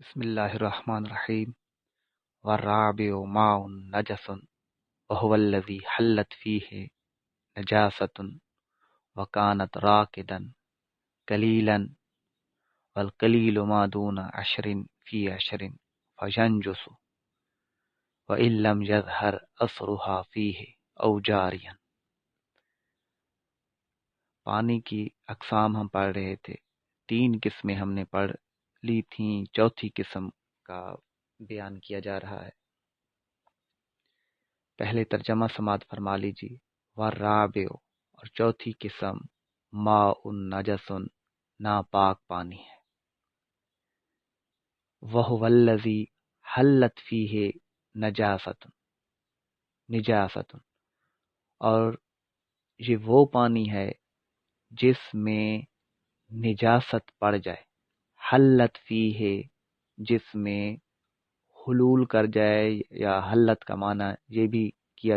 بسم اللہ الرحمن الرحیم والرابع ماء نجس وهو الذي حلت فيه نجاسة وكانت راكدا قليلا والقليل ما دون 10 في 10 فينجس وإن لم يظهر أثرها فيه أو جاريا۔ پانی کی اقسام ہم پڑھ رہے تھے، 3 قسمیں ہم نے پڑھ لی تھیں، چوتھی قسم کا بیان کیا جا رہا ہے۔ پہلے ترجمہ سماعت فرما لیجیے۔ والرابع، اور چوتھی قسم، ماء نجس، ناپاک پانی ہے۔ وہو الذی حلت فیہ نجاست، اور یہ وہ پانی ہے جس میں نجاست پڑ جائے۔ حلت فیہ، جس میں حلول کر جائے، یا حلت کا معنی یہ بھی کیا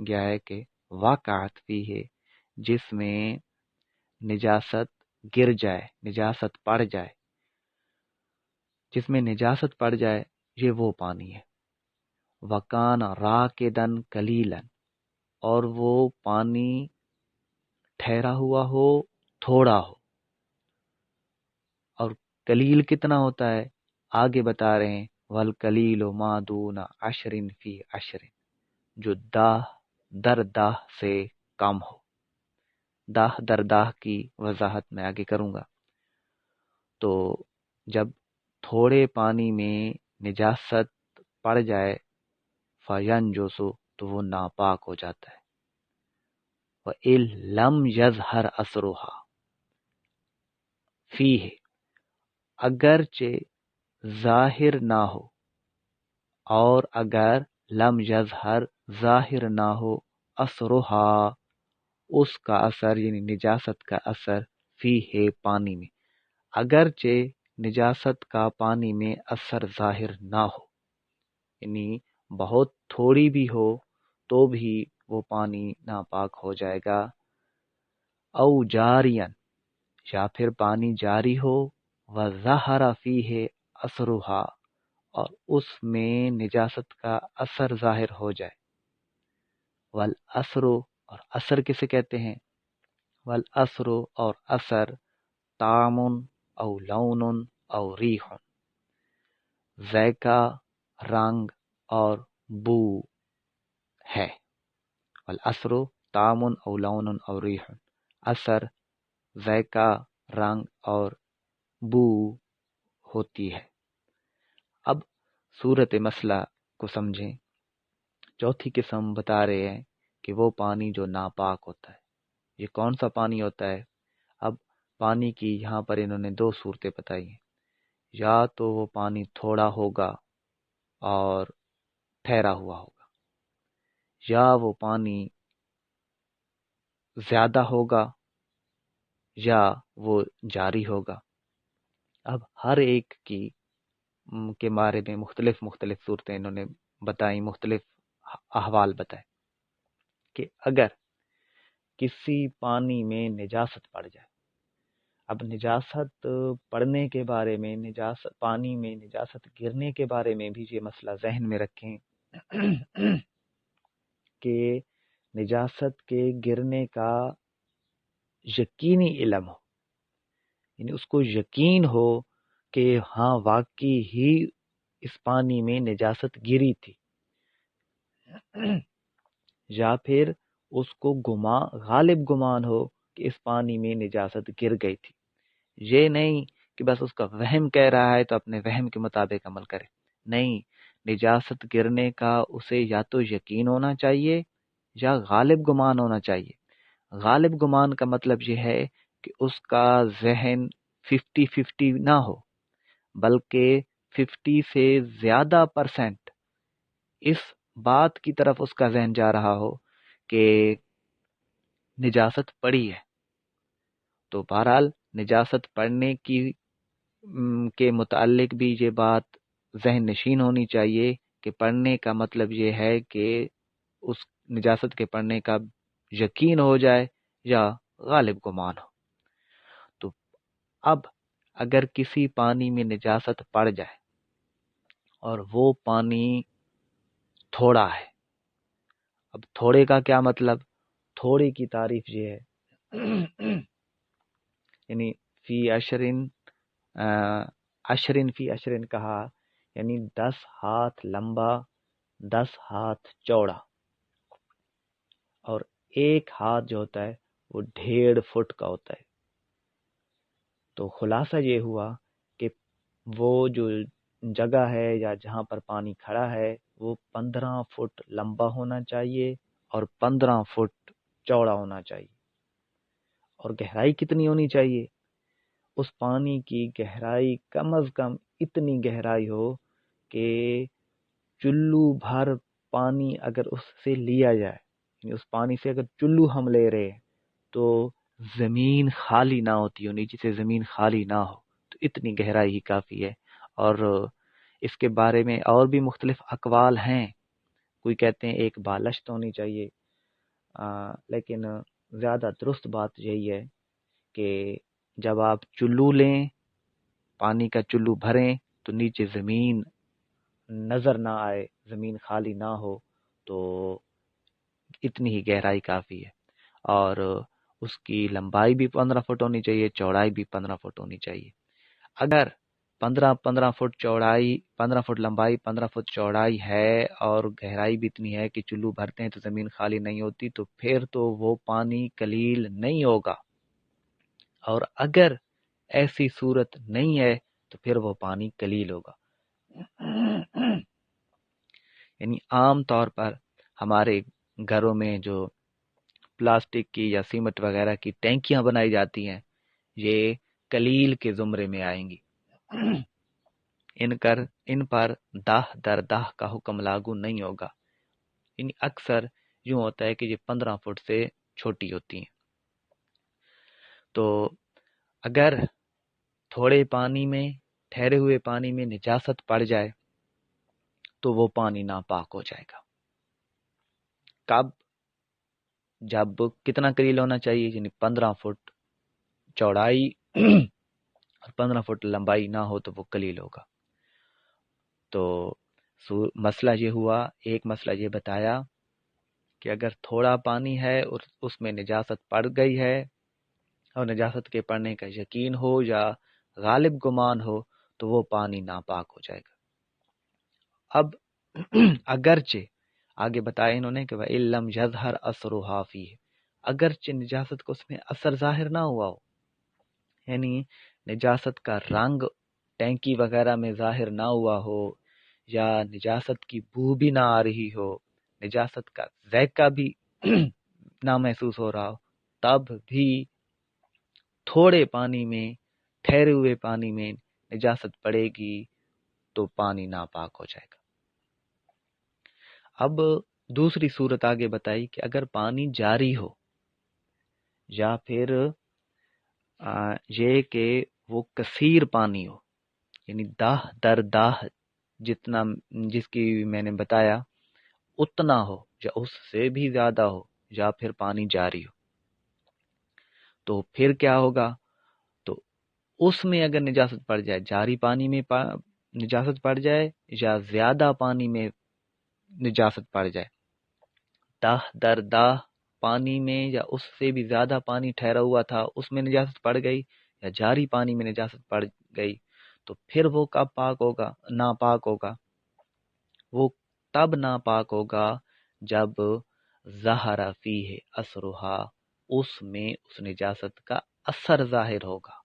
گیا ہے کہ واقعت فیہ، جس میں نجاست گر جائے، نجاست پڑ جائے، جس میں نجاست پڑ جائے، یہ وہ پانی ہے۔ وکان راکدن قلیلا، اور وہ پانی ٹھہرا ہوا ہو، تھوڑا ہو۔ اور قلیل کتنا ہوتا ہے آگے بتا رہے ہیں، والقلیل ما دون 10 فی 10، جو داہ در داہ سے کم ہو۔ داہ در داہ کی وضاحت میں آگے کروں گا۔ تو جب تھوڑے پانی میں نجاست پڑ جائے، فینجس، تو وہ ناپاک ہو جاتا ہے۔ وَإِن لَمْ يَظْهَرْ أَثْرُهَا فِيهِ، اگرچہ ظاہر نہ ہو، اور اگر لم یظہر، ظاہر نہ ہو، اثرها، اس کا اثر یعنی نجاست کا اثر، فیہ، پانی میں، اگرچہ نجاست کا پانی میں اثر ظاہر نہ ہو، یعنی بہت تھوڑی بھی ہو تو بھی وہ پانی ناپاک ہو جائے گا۔ او جارین، یا پھر پانی جاری ہو، وظہر فیہ اثرها، اور اس میں نجاست کا اثر ظاہر ہو جائے۔ والاثر، اور اثر کسے کہتے ہیں؟ والاثر، اور اثر، طعم او لون او ریح، ذائقہ، رنگ اور بو ہے۔ والاثر طعم او لون او ریح، اثر، ذائقہ، رنگ اور بو ہوتی ہے۔ اب صورت مسئلہ کو سمجھیں۔ چوتھی قسم بتا رہے ہیں کہ وہ پانی جو ناپاک ہوتا ہے۔ یہ کون سا پانی ہوتا ہے؟ اب پانی کی یہاں پر انہوں نے 2 صورتیں بتائی ہیں۔ یا تو وہ پانی تھوڑا ہوگا اور ٹھہرا ہوا ہوگا، یا وہ پانی زیادہ ہوگا، یا وہ جاری ہوگا۔ اب ہر ایک کے بارے میں مختلف صورتیں انہوں نے بتائیں، مختلف احوال بتائے کہ اگر کسی پانی میں نجاست پڑ جائے۔ اب نجاست پڑنے کے بارے میں، پانی میں نجاست گرنے کے بارے میں بھی یہ مسئلہ ذہن میں رکھیں کہ نجاست کے گرنے کا یقینی علم ہو، یعنی اس کو یقین ہو کہ ہاں واقعی ہی اس پانی میں نجاست گری تھی، یا پھر اس کو غالب گمان ہو کہ اس پانی میں نجاست گر گئی تھی۔ یہ نہیں کہ بس اس کا وہم کہہ رہا ہے تو اپنے وہم کے مطابق عمل کرے، نہیں، نجاست گرنے کا اسے یا تو یقین ہونا چاہیے یا غالب گمان ہونا چاہیے۔ غالب گمان کا مطلب یہ ہے کہ اس کا ذہن 50-50 نہ ہو، بلکہ 50 سے زیادہ % اس بات کی طرف اس کا ذہن جا رہا ہو کہ نجاست پڑی ہے۔ تو بہرحال نجاست پڑنے کے متعلق بھی یہ بات ذہن نشین ہونی چاہیے کہ پڑھنے کا مطلب یہ ہے کہ اس نجاست کے پڑھنے کا یقین ہو جائے یا غالب گمان ہو۔ تو اب اگر کسی پانی میں نجاست پڑ جائے اور وہ پانی تھوڑا ہے۔ اب تھوڑے کا کیا مطلب؟ تھوڑے کی تعریف یہ ہے یعنی فی اشرن، اشرن فی اشرن کہا یعنی 10 ہاتھ لمبا 10 ہاتھ چوڑا، اور ایک ہاتھ جو ہوتا ہے وہ 1.5 فٹ کا ہوتا ہے۔ تو خلاصہ یہ ہوا کہ وہ جو جگہ ہے یا جہاں پر پانی کھڑا ہے وہ 15 فٹ لمبا ہونا چاہیے اور 15 فٹ چوڑا ہونا چاہیے۔ اور گہرائی کتنی ہونی چاہیے؟ اس پانی کی گہرائی کم از کم اتنی گہرائی ہو کہ چلو بھر پانی اگر اس سے لیا جائے، یعنی اس پانی سے اگر چلو ہم لے رہے ہیں تو زمین خالی نہ ہوتی ہو، نیچے سے زمین خالی نہ ہو، تو اتنی گہرائی ہی کافی ہے۔ اور اس کے بارے میں اور بھی مختلف اقوال ہیں، کوئی کہتے ہیں ایک بالشت ہونی چاہیے، لیکن زیادہ درست بات یہی ہے کہ جب آپ چلو لیں، پانی کا چلو بھریں تو نیچے زمین نظر نہ آئے، زمین خالی نہ ہو، تو اتنی ہی گہرائی کافی ہے۔ اور اس کی لمبائی بھی 15 فٹ ہونی چاہیے، چوڑائی بھی 15 فٹ ہونی چاہیے۔ اگر 15 فٹ چوڑائی، 15 فٹ لمبائی، 15 فٹ چوڑائی ہے اور گہرائی بھی اتنی ہے کہ چلو بھرتے ہیں تو زمین خالی نہیں ہوتی، تو پھر تو وہ پانی قلیل نہیں ہوگا۔ اور اگر ایسی صورت نہیں ہے تو پھر وہ پانی قلیل ہوگا۔ یعنی عام طور پر ہمارے گھروں میں جو پلاسٹک کی یا سیمنٹ وغیرہ کی ٹینکیاں بنائی جاتی ہیں، یہ قلیل کے زمرے میں آئیں گی۔ ان پر داہ در داہ کا حکم لاگو نہیں ہوگا، یعنی اکثر یوں ہوتا ہے کہ یہ 15 فٹ سے چھوٹی ہوتی ہیں۔ تو اگر تھوڑے پانی میں، ٹھہرے ہوئے پانی میں نجاست پڑ جائے تو وہ پانی ناپاک ہو جائے گا۔ کب؟ جب کتنا قلیل ہونا چاہیے؟ یعنی 15 فٹ چوڑائی اور 15 فٹ لمبائی نہ ہو تو وہ قلیل ہوگا۔ تو مسئلہ یہ ہوا، ایک مسئلہ یہ بتایا کہ اگر تھوڑا پانی ہے اور اس میں نجاست پڑ گئی ہے اور نجاست کے پڑنے کا یقین ہو یا غالب گمان ہو تو وہ پانی ناپاک ہو جائے گا۔ اب اگرچہ آگے بتایا انہوں نے کہ وَإِلَّمْ يَظْهَرْ أَثَرُهَا فِيهِ، اگرچہ نجاست کو اس میں اثر ظاہر نہ ہوا ہو، یعنی نجاست کا رنگ ٹینکی وغیرہ میں ظاہر نہ ہوا ہو، یا نجاست کی بو بھی نہ آ رہی ہو، نجاست کا ذائقہ بھی نہ محسوس ہو رہا ہو، تب بھی تھوڑے پانی میں، ٹھہرے ہوئے پانی میں نجاست پڑے گی تو پانی ناپاک ہو جائے گا۔ اب دوسری صورت آگے بتائی کہ اگر پانی جاری ہو، یا پھر یہ کہ وہ کثیر پانی ہو، یعنی داہ در داہ جتنا، جس کی میں نے بتایا اتنا ہو یا اس سے بھی زیادہ ہو، یا پھر پانی جاری ہو، تو پھر کیا ہوگا؟ تو اس میں اگر نجاست پڑ جائے، جاری پانی میں نجاست پڑ جائے یا زیادہ پانی میں نجاست پڑ جائے، داہ در داہ پانی میں یا اس سے بھی زیادہ پانی ٹھہرا ہوا تھا اس میں نجاست پڑ گئی، یا جاری پانی میں نجاست پڑ گئی، تو پھر وہ کب پاک ہوگا؟ ناپاک ہوگا۔ وہ تب ناپاک ہوگا جب ظہر فیہ اثرھا، اس میں اس نجاست کا اثر ظاہر ہوگا۔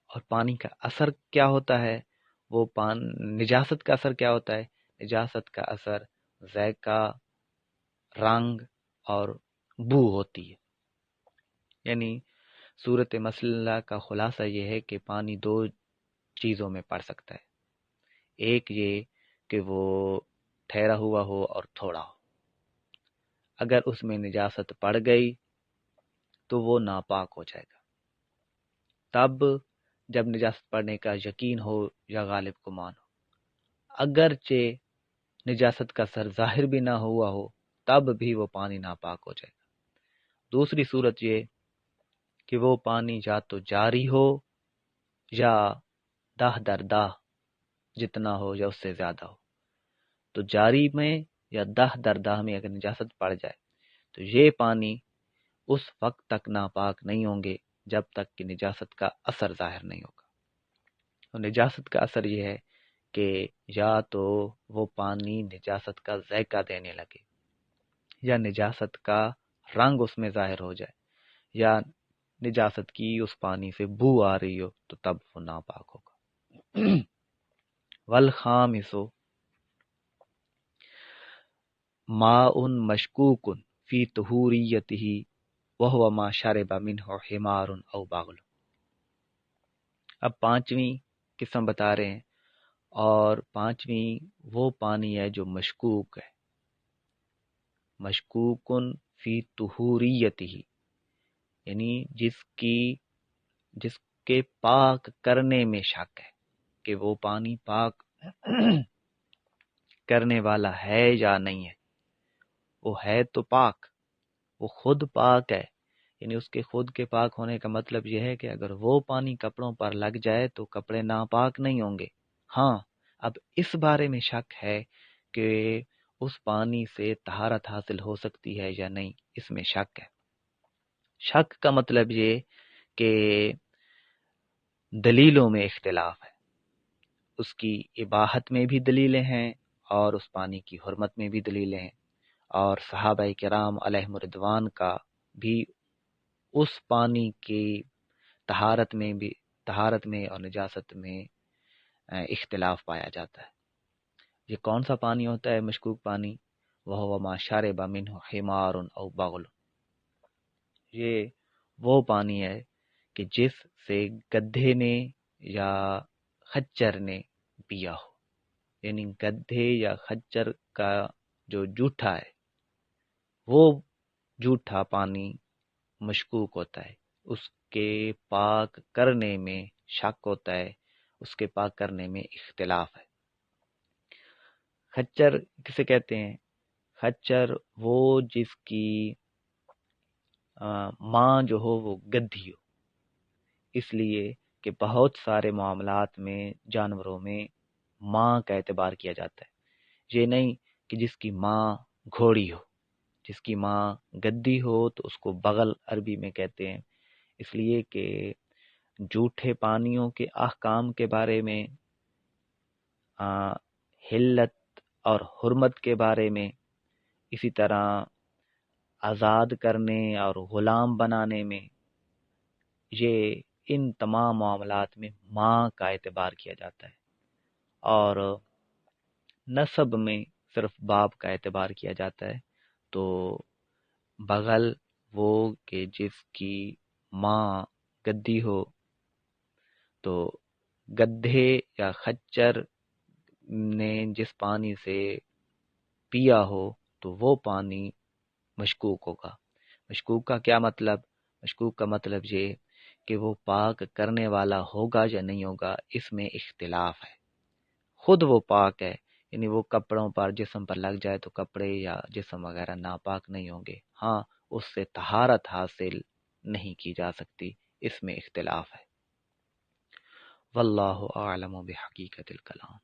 اور پانی کا اثر کیا ہوتا ہے؟ وہ نجاست کا اثر کیا ہوتا ہے؟ نجاست کا اثر ذائقہ، رنگ اور بو ہوتی ہے۔ یعنی صورت مسئلہ کا خلاصہ یہ ہے کہ پانی دو چیزوں میں پڑ سکتا ہے، ایک یہ کہ وہ ٹھہرا ہوا ہو اور تھوڑا ہو، اگر اس میں نجاست پڑ گئی تو وہ ناپاک ہو جائے گا۔ تب جب نجاست پڑنے کا یقین ہو یا غالب گمان ہو، اگرچہ نجاست کا اثر ظاہر بھی نہ ہوا ہو تب بھی وہ پانی ناپاک ہو جائے گا۔ دوسری صورت یہ کہ وہ پانی یا تو جاری ہو یا داہ در داہ جتنا ہو یا اس سے زیادہ ہو۔ تو جاری میں یا دہ در دہ میں اگر نجاست پڑ جائے تو یہ پانی اس وقت تک ناپاک نہیں ہوں گے جب تک کہ نجاست کا اثر ظاہر نہیں ہوگا۔ اور نجاست کا اثر یہ ہے کہ یا تو وہ پانی نجاست کا ذائقہ دینے لگے، یا نجاست کا رنگ اس میں ظاہر ہو جائے، یا نجاست کی اس پانی سے بو آ رہی ہو، تو تب وہ ناپاک ہوگا۔ والخامس ماء مشکوک فی طہوریتہ وہو ما شرب منہ حمار او بغل۔ اب پانچویں قسم بتا رہے ہیں، اور پانچویں وہ پانی ہے جو مشکوک ہے، مشکوکن فی طہوریتہ، یعنی جس کے پاک کرنے میں شک ہے کہ وہ پانی پاک کرنے والا ہے یا نہیں ہے۔ وہ ہے تو پاک، وہ خود پاک ہے، یعنی اس کے خود کے پاک ہونے کا مطلب یہ ہے کہ اگر وہ پانی کپڑوں پر لگ جائے تو کپڑے ناپاک نہیں ہوں گے۔ ہاں، اب اس بارے میں شک ہے کہ اس پانی سے طہارت حاصل ہو سکتی ہے یا نہیں، اس میں شک ہے۔ شک کا مطلب یہ کہ دلیلوں میں اختلاف ہے، اس کی اباحت میں بھی دلیلیں ہیں اور اس پانی کی حرمت میں بھی دلیلیں ہیں، اور صحابہ کرام علیہم رضوان کا بھی اس پانی کی طہارت میں اور نجاست میں اختلاف پایا جاتا ہے۔ یہ کون سا پانی ہوتا ہے مشکوک پانی؟ وَهُوَ مَا شَرِبَ مِنْهُ حِمَارٌ أَوْ بَغْلٌ، یہ وہ پانی ہے کہ جس سے گدھے نے یا خچر نے پیا ہو، یعنی گدھے یا خچر کا جو جوٹھا ہے وہ جوٹھا پانی مشکوک ہوتا ہے، اس کے پاک کرنے میں شک ہوتا ہے، اس کے پاک کرنے میں اختلاف ہے۔ خچر کسے کہتے ہیں؟ خچر وہ جس کی ماں جو ہو وہ گدھی ہو، اس لیے کہ بہت سارے معاملات میں جانوروں میں ماں کا اعتبار کیا جاتا ہے، یہ نہیں کہ جس کی ماں گھوڑی ہو، جس کی ماں گدھی ہو تو اس کو بغل عربی میں کہتے ہیں، اس لیے کہ جھوٹے پانیوں کے احکام کے بارے میں، حلت اور حرمت کے بارے میں، اسی طرح آزاد کرنے اور غلام بنانے میں، یہ ان تمام معاملات میں ماں کا اعتبار کیا جاتا ہے، اور نسب میں صرف باپ کا اعتبار کیا جاتا ہے۔ تو بغل وہ کہ جس کی ماں گدھی ہو، تو گدھے یا خچر نے جس پانی سے پیا ہو تو وہ پانی مشکوک ہوگا۔ مشکوک کا کیا مطلب؟ مشکوک کا مطلب یہ کہ وہ پاک کرنے والا ہوگا یا نہیں ہوگا، اس میں اختلاف ہے۔ خود وہ پاک ہے، یعنی وہ کپڑوں پر جسم پر لگ جائے تو کپڑے یا جسم وغیرہ ناپاک نہیں ہوں گے، ہاں اس سے طہارت حاصل نہیں کی جا سکتی، اس میں اختلاف ہے۔ واللہ اعلم بحقیقت الکلام۔